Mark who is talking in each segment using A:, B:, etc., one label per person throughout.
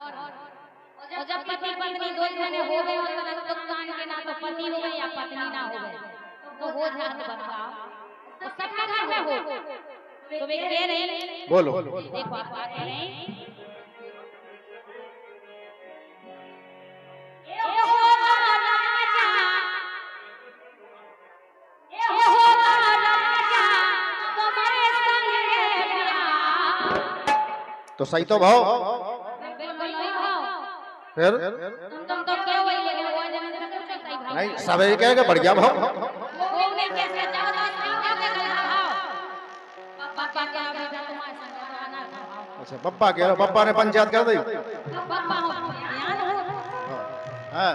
A: और जब पति पत्नी दो जने हो गए और संतान के ना तो पति हो गए या पत्नी ना हो गए तो हो जात बताओ तो सबका घर में हो तो वे कह रहे
B: बोलो
A: देखो आप कह रहे हैं
B: तो सही तो भाव फिर
A: तुम तो क्या हुआ ये वो जने जने कुछ सही भाव
B: नहीं सब एक है बढ़िया भाव
A: वो ने कैसे जाओ तो क्या के गलत भाव पापा क्या बेटा तुम्हारे संग आना था
B: अच्छा पप्पा कह रहे पप्पा ने पंचायत कर दी
A: पापा हो ध्यान हो
B: हाँ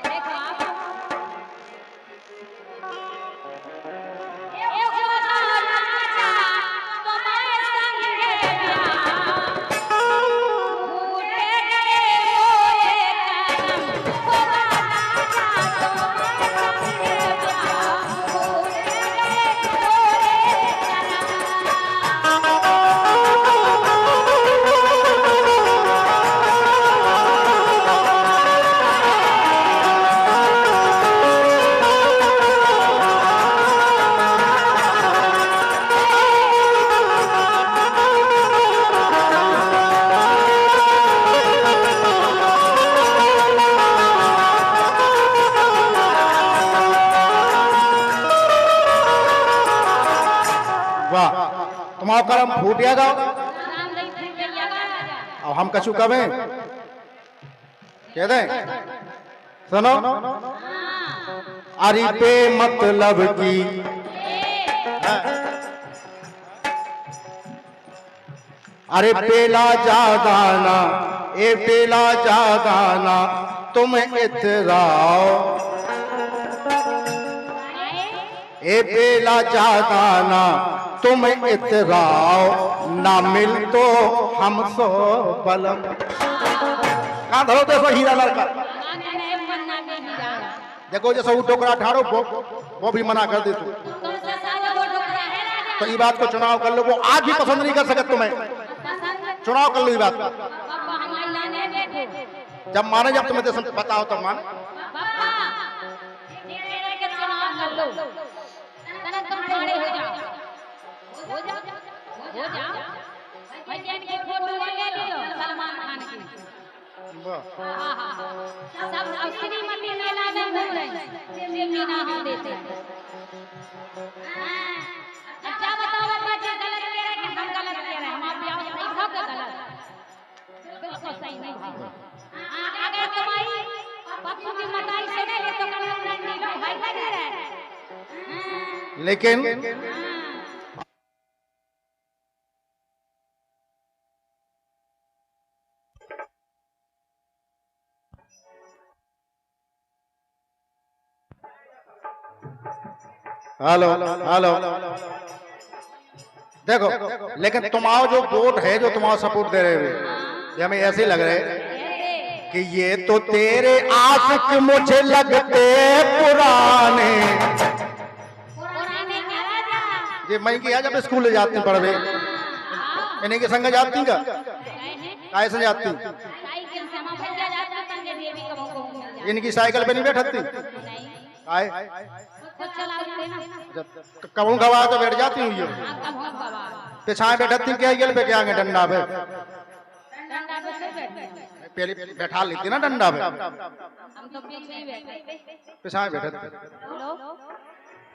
A: देखो आप
B: तुम्हारा कर्म फूट जाएगा अब हम कछु कहें कह दें सुनो अरे पे मतलब की अरे पेला जागाना ए पेला जागाना तुम इतराओ ए पेला जागाना तुम इतराओ ना मिल तो हम सो बलम कहाँ धरो तो सो हीरा लड़का देखो जैसे वो टोकरा ठाड़ो वो भी मना कर दे तो ये बात को चुनाव कर लो वो आज भी पसंद नहीं कर सकते तुम्हें चुनाव कर लो ये बात जब माने जब तुम्हें तो बताओ तब माने
A: भैया की फोटो ले लियो सलमान खान की सब श्रीमती मेला में घूम रहे ये मीना हम देते अच्छा बताओ बाबा जी गलत कह रहे कि हम गलत कह रहे हैं हम आप सही भाव के गलत बिल्कुल सही नहीं भाव अगर तुम्हारी पप्पू की मताई से नहीं तो गलत नहीं भाई लग रहा है
B: लेकिन हेलो हेलो देखो लेकिन तुम्हारा जो वोट है जो तुम्हारा सपोर्ट दे रहे हो ये हमें ऐसे लग रहे कि ये तो तेरे आशिक मुझे लगते पुराने ये मैं किया जब स्कूल जाती पढ़वे इन्हीं के संग जाती का कैसे जाती इनकी साइकिल पे नहीं बैठती कहूँ गवा तो बैठ जाती हूँ ये पिछाए बैठती क्या गल पे क्या डंडा पे पहले बैठा लेती ना डंडा पे पिछाए बैठती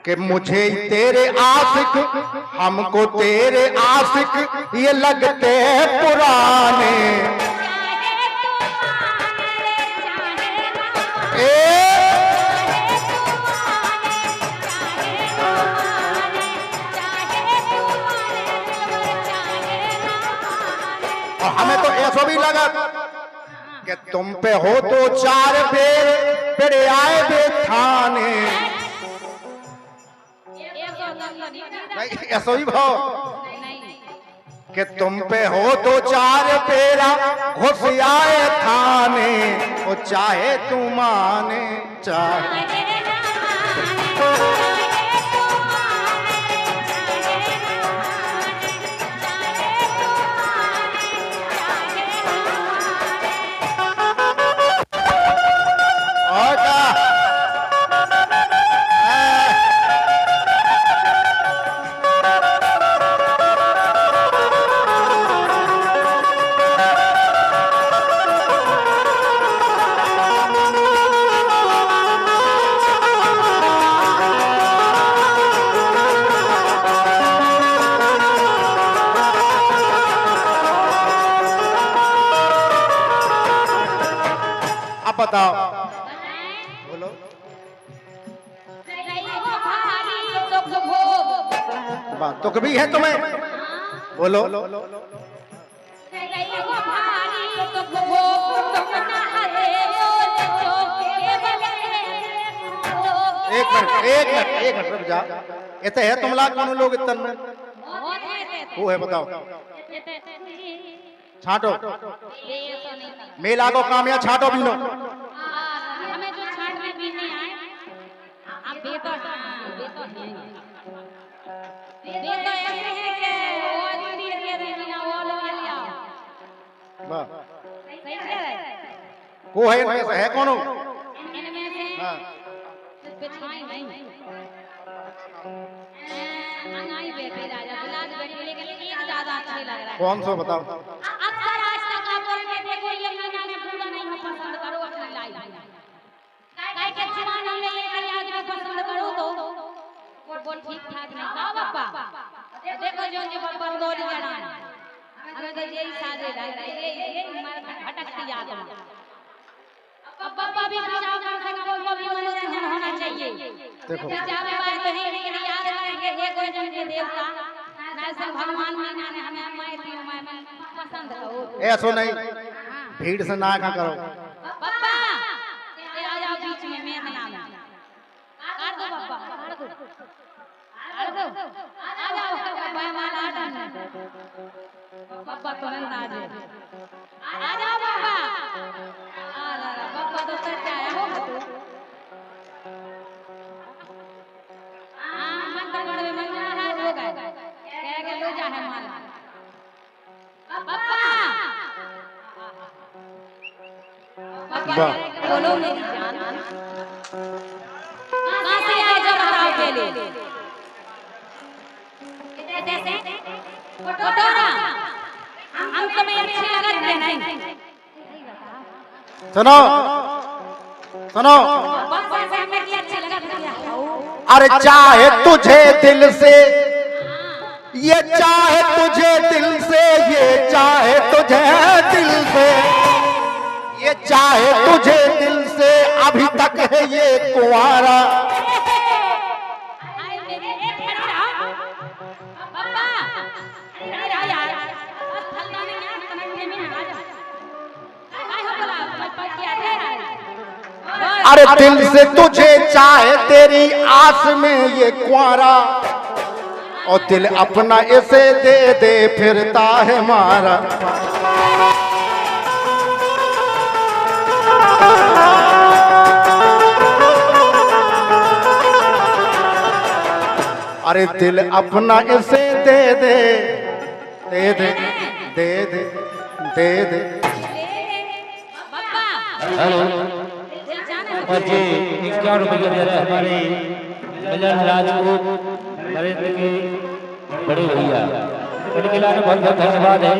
B: कि मुझे तेरे आशिक हमको तेरे आशिक ये लगते पुराने हमें तो ऐसा भी लगा कि तुम पे हो तो चार बेर फिर आए बे थाने ऐसा ही भाव कि तुम पे हो तो चार पेरा घुस आए थाने वो चाहे तू माने चाहे आप बताओ। बोलो। बात तो कभी है तुम्हें। बोलो। एक मिनट रुक जा। इतने है तुम लाग कौन लोग इतन में? वो है बताओ। छाटो मेला को काम या छाटो बीनो।
A: हमें जो छाटने बीने आए आप बेतो ऐसे है कि वो भी दे देना वो लो ले आओ।
B: वाह
A: सही कह रहे
B: को है इनमें से है कौन?
A: इनमें से
B: हां
A: बिछाई नहीं अंगाई बेटे राजा बिलाज बेटे लेकिन एक ज्यादा अच्छे लग रहा है।
B: कौन सा बताओ।
A: अक्सर आज तक आप बोलते देखो ये महीना में पूरा नहीं हो पसंद करो अपनी लाइफ काय के जवान हमने ये आज में पसंद करो तो वो ठीक ठाक नहीं का बाबा देखो जो बाबा दौड़ी जाना हमें तो यही साजे रह रहे ये मार भटकती याद है। अब बाबा भी बचाव कर सका वो भी मनोरंजन होना चाहिए।
B: देखो
A: बचाव बात तो है लेकिन याद रखेंगे हे कोई जन के देवता ना से भगवान मीना ने हमें मैं पसंद करो
B: ऐसो नहीं भीड़ से ना का करो।
A: पापा ये आ जाओ बीच में मैं नाम काट दो पापा काट दो आ जाओ भाई माला आटा पापा तो नंदा आ जाओ पापा आ रहा पापा तो सच आया हो हां मन तो बड़े मन नाराज हो गए कह के लो जा है माला पापा पापा बोलो मेरी जान कहां से आए जब बताओ पहले कैसे फोटोरा हम तुम्हें अच्छी लगत है नहीं
B: सुनो सुनो
A: पापा से हमें की अच्छी लगत है।
B: अरे चाहे तुझे दिल से ये चाहे तुझे दिल से ये चाहे तुझे दिल से ये चाहे तुझे दिल से अभी तक है ये कुंवारा।
A: आई मेरे एक खड़ी रहो पापा खड़ी रहो यार बस थल्ला नहीं यार कनेक्ट में आ जा काय हो बोला पापा क्या दे रहा है।
B: अरे दिल से तुझे चाहे तेरी आस में ये कुंवारा और दिल अपना इसे दे दे फिरता है मारा। अरे दिल अपना इसे दे दे दे दे दे दे दे दे।
A: पापा
C: हेलो
A: दिल जाने
C: जी 51 रुपये दे रहे हमारे मिलन राजपूत नरेंद्र के बड़े भैया उनके लिए बहुत बहुत धन्यवाद है।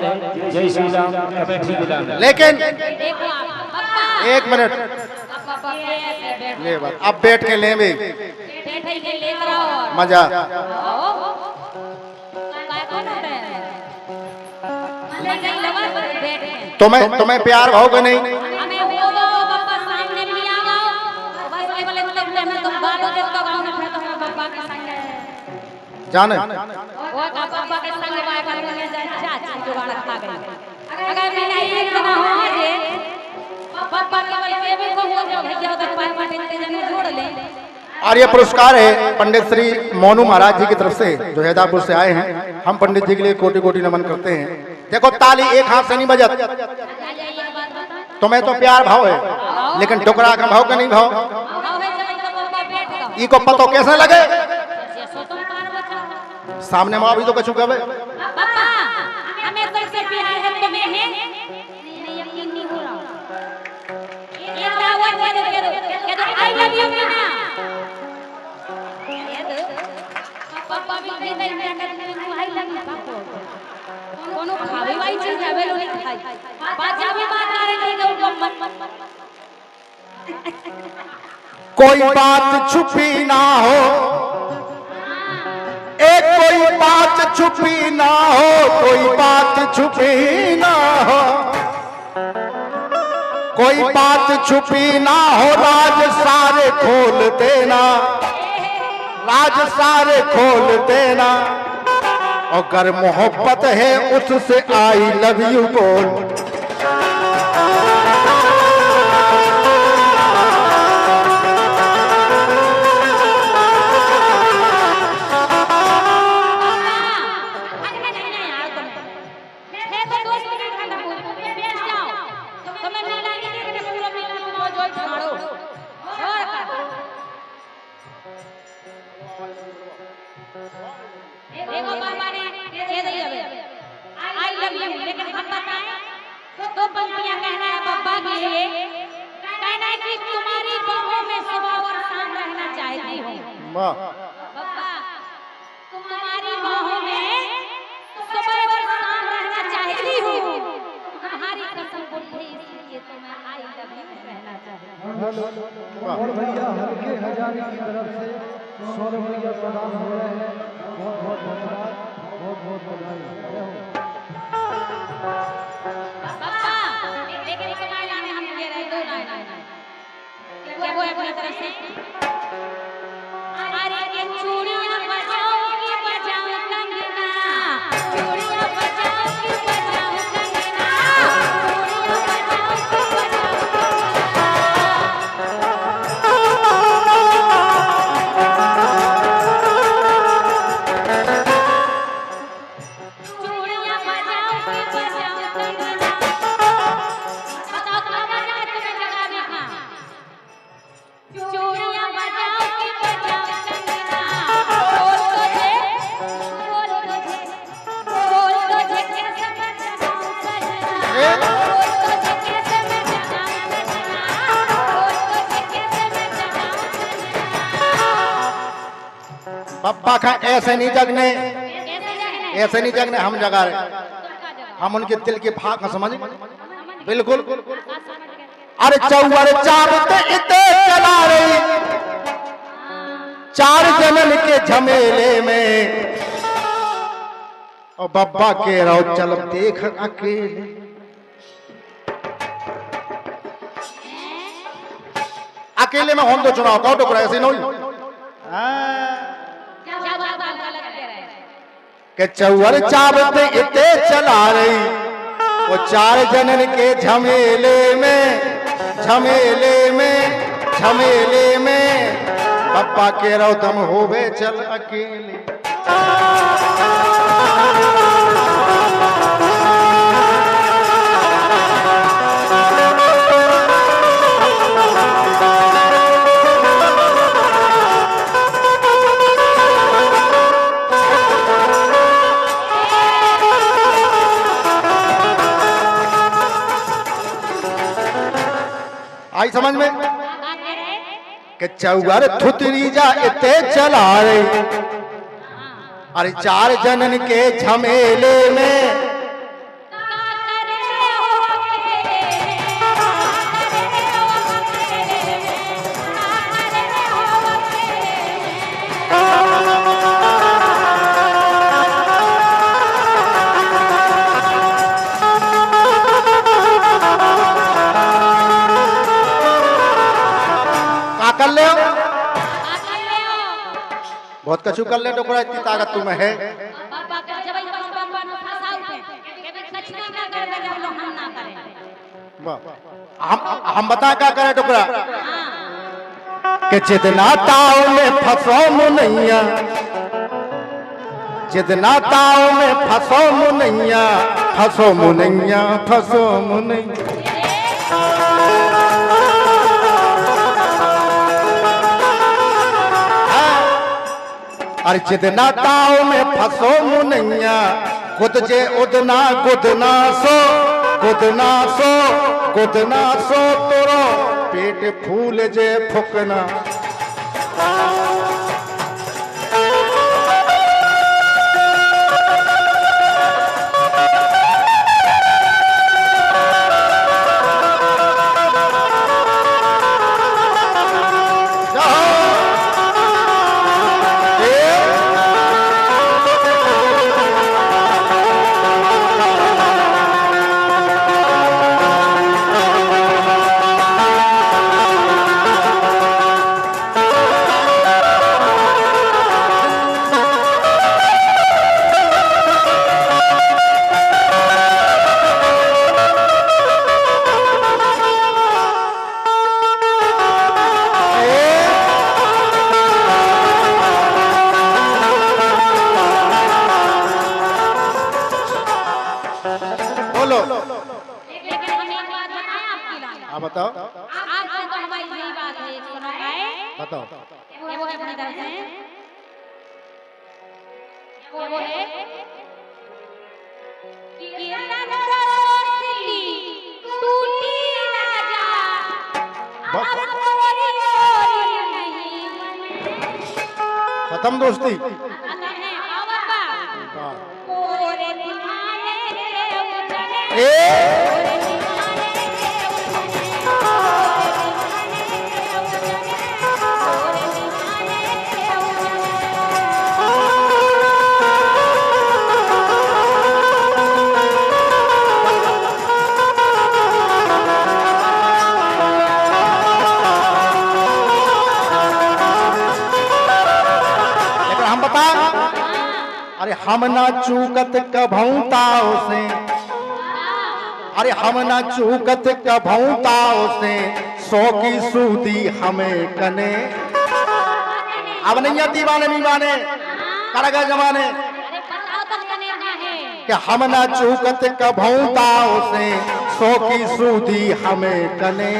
C: जय श्री राम कमेटी मिलान।
B: लेकिन
A: देखो आप पापा
B: एक मिनट
A: पापा ऐसे बैठ
B: ले बात अब बैठ के ले भी
A: बैठे ही लेकर आओ
B: मजा।
A: काय कौन होता है ले गई लवर बैठ
B: तुम्हें प्यार भाव नहीं।
A: हमें वो पापा सामने भी आ जाओ बस केवल तब में तुम गालो दे तो गाओ ना फिर तुम पापा के संग
B: जाने
A: वो का पापा के संग बाय बाय में चाची जुगाड़ खा गई। अगर मैं नहीं इतना हो जे पापा केवल केवल को हो जाओ भैया तो पाए पाटे के जने जोड़ ले।
B: और ये पुरस्कार है पंडित श्री मोनू महाराज जी की तरफ से जो हैदरापुर से आए हैं। हम पंडित जी के लिए कोटि कोटि नमन करते हैं। देखो ताली एक हाथ से नहीं बजत। तुम्हें तो प्यार भाव है लेकिन टुकड़ा का भाव का नहीं भाव। ई को पतो कैसे लगे सामने माँ भी तो कछु कहे
A: पापा हमें तुमसे प्यार है तुम्हें है नहीं यकीन नहीं हो रहा ये दावत दे दो आई लव यू मीना पापा भी कह दे मैं आई लव यू पापा कोनो खावे वाली चीज आवे लो नहीं खाई बाजा भी बात आ रही है
B: कोई बात छुपी ना हो एक कोई बात छुपी ना हो कोई बात छुपी ना हो कोई बात छुपी ना हो, राज सारे खोल देना, राज सारे खोल देना। और अगर मोहब्बत है उससे आई लव यू बोल।
A: देखो बाबा ने कह दी है आई लव यू, लेकिन हम बताएं तो पंक्तियां कहना है बाबा के लिए, कहना है कि तुम्हारी बाहों में सुबह और शाम रहना चाहती हूँ बाबा, तुम्हारी बाहों में सुबह और शाम रहना चाहती हूँ, तुम्हारी कसम बोलती इसलिए तो मैं आई लव यू कहना चाहती हूँ।
D: और भैया हल्के हजारी की तरफ से 100 रुपया प्रदान हो रहे हैं, बहुत बहुत धन्यवाद, बहुत बहुत बधाई।
A: लेकिन एक लाइन हम कह रहे, 2 लाइन क्या वो अपनी तरफ से अरे के चूड़ियां बजाओ की बजाओ कंगना, चूड़ियां बजाओ की बजाओ कंगना, चूड़ियां बजाओ की बजाओ चूड़ियां बजाओ की बजाओ कंगना। बताओ कहाँ बजाए तुम्हें जगह देखा, चूड़ियां बजाओ की बजाओ कंगना, बोल तुझे कैसे मैं जगाऊं सजना, बोल तुझे कैसे मैं जगाऊं सजना, बोल तुझे कैसे मैं जगाऊं सजना।
B: पप्पा का ऐसे नहीं जगने,
A: कैसे जगने,
B: ऐसे नहीं जगने, हम जगा रहे,
A: तुम का जगह
B: हम उनके दिल की भाग में समझ बिल्कुल।
A: समझ गए।
B: अरे चौवर चाबते इते चला रही, 4 जनन के झमेले में, और बब्बा के रहो चल देख अकेले। अकेले में हम तो चुनाव कहो टुकड़ा ऐसे नहीं
A: क्या बात गलत कह रहे हैं।
B: कि चौवर चाबते इते चला रही, वो 4 जनन के झमेले में, झमेले में, झमेले में, पप्पा के रहो तुम होवे चल अकेले। आई समझ में कि चौगर थुतरी जा इते चला रही, अरे 4 जनन के झमेले में, कर ले बहुत कछु कर ले टुकड़ा, इतनी ताकत तुम्हें है।
A: बाबा का जब बाबा ने फंसाओ थे कि सच नहीं ना कर दे जब लोग हम ना करें।
B: हम बता क्या करे टुकड़ा कि जितना ताव में फंसो मुनैया, जितना ताव में फंसो मुनैया, फंसो मुनैया, फंसो मुनैया। अरे जितना ताव में फंसो मुनैया, खुद जे उदना गुदना सो, गुदना सो, गुदना सो, तोरो पेट फूल जे फुकना। हाँ बताओ
A: आप तो हमारी यही बात है, एक सुनो गाए,
B: बताओ।
A: वो है अपनी तरफ से, वो है कि नगरोसी टूटी ना जा,
B: बस
A: अब कोई और नहीं बने।
B: खत्म दोस्ती।
A: खत्म है, आओ बाबा।
B: हाँ।
A: कोरे दीवाने के उजड़े,
B: ए
A: कोरे दीवाने के उजड़े, कोरे दीवाने के उजड़े, कोरे दीवाने के उजड़े।
B: लेकिन हम बता, अरे हम ना चूकत कभऊ ताओ से, अरे हम ना चूकत कभऊ ताओ से, 100 की सूदी हमें कने। अब नहीं है दीवाने दीवाने कर गए जमाने,
A: अरे बताओ तो कने ना है,
B: कि हम ना चूकत कभऊ ताओ से, 100 की सूदी हमें कने।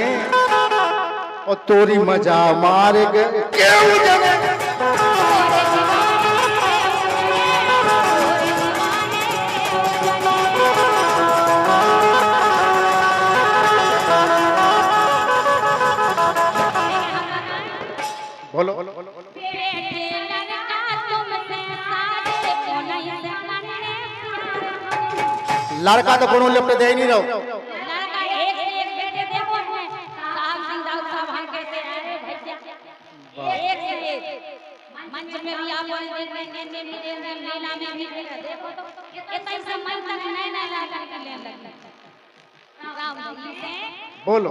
B: और तोरी मजा मार गए क्यों जने।
A: कोरे दीवाने के उजड़े, कोरे
B: बोलो
A: बेटे लड़का तुमसे साजे को नहीं समझने प्यार।
B: लड़का तो कोनो लिफ्ट दे ही नहीं रहो।
A: लड़का एक से एक बेटे देखो ने, साहब सिंह दाऊद साहब हम कैसे अरे भैया, एक से एक मंच में भी आप ने लीला में भी देखो तो इतना से मन तक नए नए लड़का के लेने लगे। राम जी से
B: बोलो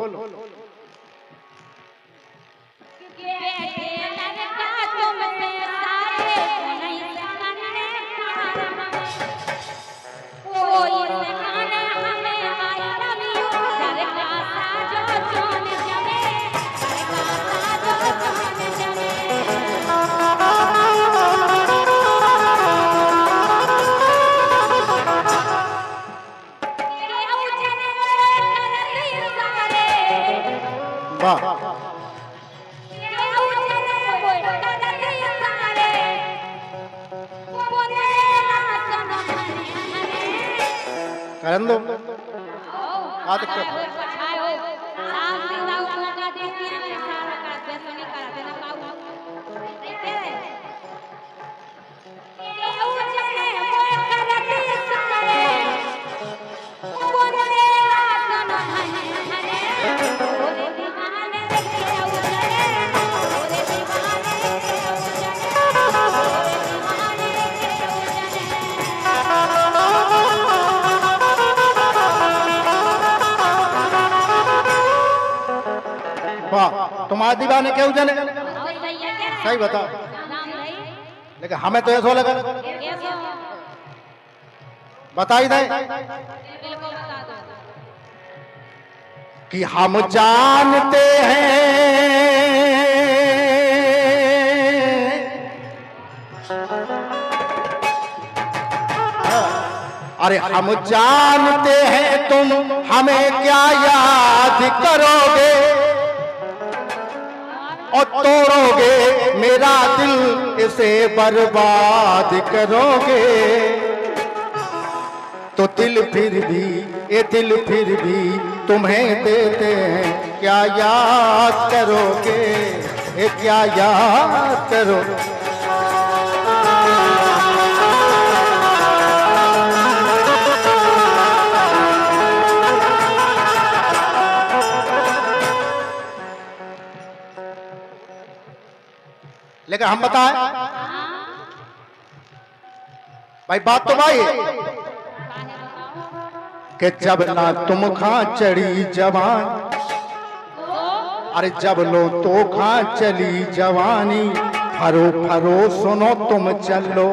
A: बेटे लड़का तुमसे साजे को नहीं समझने प्यार। कोई सिखाने हमें आई लव यू, घर का साजो चोन जमे, घर का साजो चोन जमे। ये उजने करती सारे,
B: वाह।
A: ये उजने करती सारे, बोले ना सुनो हरे।
B: करन दो।
A: आ
B: दिक्कत?
A: पछाए हो, साहब सिंह दाऊद को का देती है ना, सारा का बेसनी करा देना बाबू। देखते रहे। ये उजने करती सारे, बोले ना सुनो हरे। बोले दीवाने के उजड़े, बोले दीवाने के उजड़े, बोले दीवाने के उजड़े।
B: वाह, तुम्हारे दीवाने क्यों जाने।
A: और सही है क्या?
B: सही बताओ।
A: नाम रही
B: लेकिन हमें तो ऐसा लगा
A: कैसे हो?
B: बताई दे
A: बिल्कुल बता दो।
B: कि हम जानते हैं, अरे हम जानते हैं तुम हमें क्या याद करोगे और तोड़ोगे मेरा दिल, इसे बर्बाद करोगे। तो दिल फिर भी, ये दिल फिर भी तुम्हें देते हैं, क्या याद करोगे, ये क्या याद करोगे। लेकिन हम बताएं भाई, बात तो भाई कि जब ना तुम खा चढ़ी जवान, अरे जब लो तो खा चली जवानी, फरो फरो सुनो तुम चलो।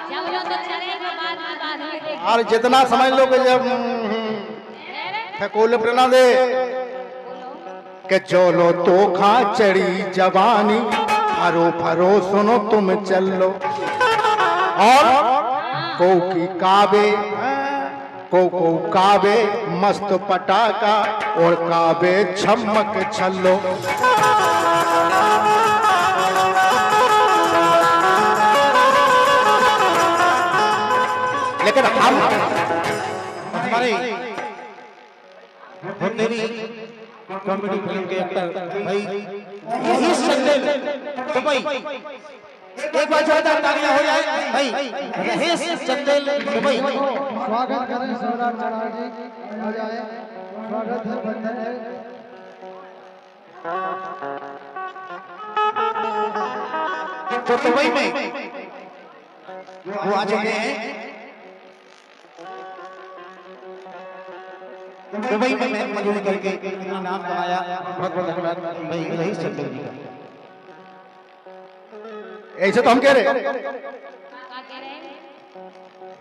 A: जब लो तो चलेगा, बाद में देख।
B: और जितना समझ लो कि जब फेकोले प्रेरणा दे कि चलो तो खा चढ़ी जवानी, फरो फरो सुनो तुम चलो। और को की काबे को कावे मस्त पटाका और कावे छमक छल्लो। लेकिन हम हमारे
E: तेरी कॉमेडी फिल्म के एक्टर भाई यही संदेश तो भाई एक बार जोरदार तालियां हो जाए भाई महेश चंदेल दुबई।
D: स्वागत करें सरदार चढ़ा जी आ जाए। स्वागत है बंधन है।
E: तो दुबई में वो आ चुके हैं। दुबई में मैं मजदूरी करके अपना नाम कमाया। बहुत बहुत धन्यवाद भाई रही चंदेल जी का।
B: ऐसे तो हम कह रहे
A: क्या कह रहे हैं?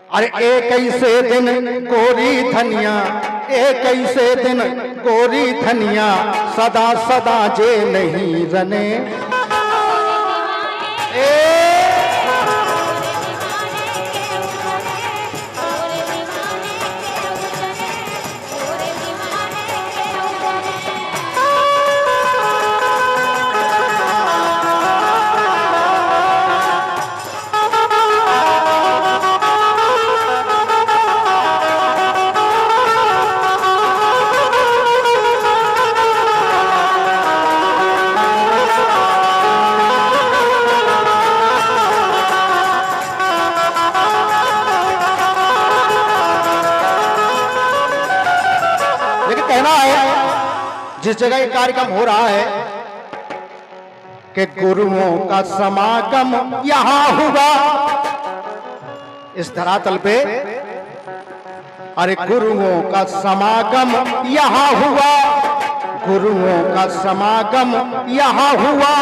B: अरे एक ऐसे दिन गोरी धनिया, एक ऐसे दिन गोरी धनिया सदा सदा जे नहीं रने। कहना है जिस जगह ये कार्यक्रम हो रहा है कि गुरुओं का समागम यहां हुआ इस धरातल पे। अरे गुरुओं का समागम यहां हुआ, गुरुओं का समागम यहां हुआ,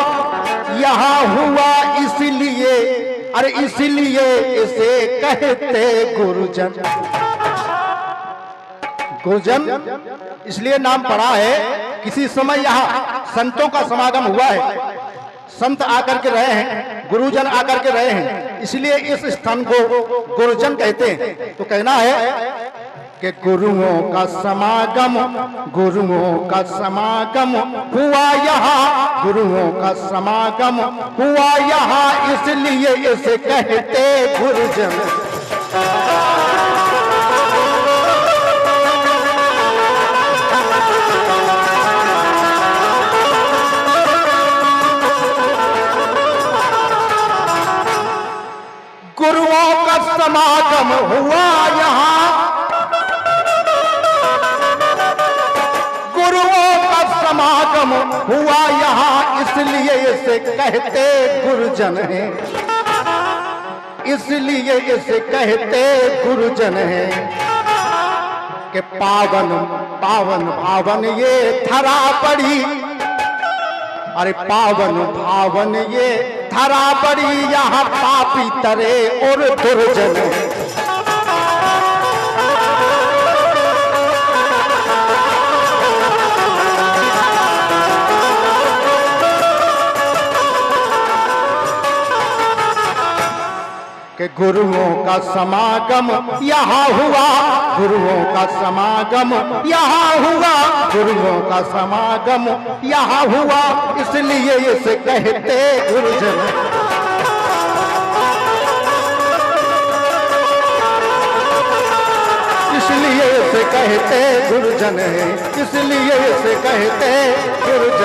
B: यहां हुआ इसलिए, अरे इसलिए इसे कहते गुरुजन। गुरुजन इसलिए नाम पड़ा है, किसी समय यहाँ संतों का समागम हुआ है, संत आकर के रहे हैं, गुरुजन आकर के रहे हैं, इसलिए इस स्थान को गुरुजन कहते हैं। तो कहना है कि गुरुओं का समागम, गुरुओं का समागम हुआ यहाँ, गुरुओं का समागम हुआ यहाँ, इसलिए इसे कहते गुरुजन। गुरुओं का समागम हुआ यहाँ, गुरुओं का समागम हुआ यहाँ, इसलिए इसे कहते गुरुजन हैं, इसलिए इसे कहते गुरुजन हैं। कि पावन पावन पावन ये धरा पड़ी, अरे पावन पावन ये धरा पड़ी, यहाँ पापी तरे और दुर्जन। कि गुरुओं का समागम यहाँ हुआ, गुरुओं का समागम यहाँ हुआ, गुरुओं का समागम यहाँ हुआ, इसलिए इसे कहते गुरुजन। इसलिए इसे कहते गुरुजन है, इसलिए इसे कहते गुरुजन।